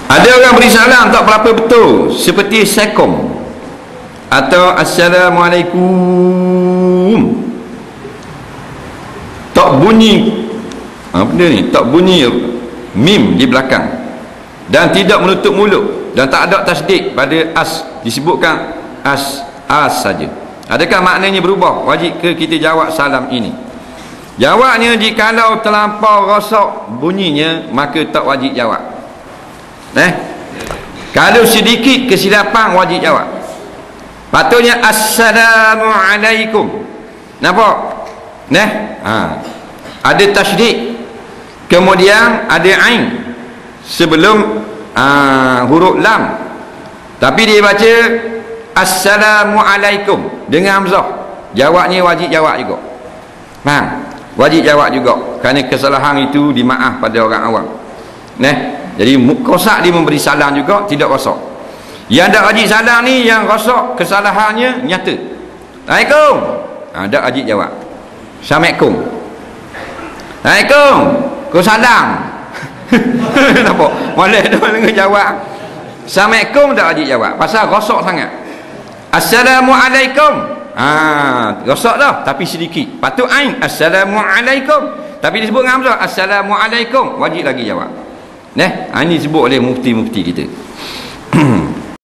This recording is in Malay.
Ada orang beri salam tak berapa betul, seperti Assalamualaikum atau Assalamualaikum, tak bunyi benda ni, tak bunyi mim di belakang dan tidak menutup mulut dan tak ada tasdid pada as, disebutkan as saja. Adakah maknanya berubah? Wajib ke kita jawab salam ini? Jawabnya, jikalau terlampau rosak bunyinya maka tak wajib jawab. Kalau sedikit kesilapan wajib jawab. Patutnya Assalamualaikum. Nampak? Ada tasydid, kemudian ada ain sebelum huruf lam, tapi dia baca Assalamualaikum dengan hamzah. Jawabnya wajib jawab juga. Faham? Wajib jawab juga, kerana kesalahan itu dimaaf pada orang awam. Jadi rosak dia memberi salam juga tidak rosak. Yang tak wajib salam ni yang rosak kesalahannya nyata. Assalamualaikum, tak wajib jawab. Assalamualaikum, Assalamualaikum, kau salam. Nampak? Malah dia dengan jawab Assalamualaikum tak wajib jawab, pasal rosak sangat. Assalamualaikum, rosak dah tapi sedikit. Patut ain Assalamualaikum, tapi disebut dengan hamzah Assalamualaikum, wajib lagi jawab. Ini disebut oleh mufti-mufti kita.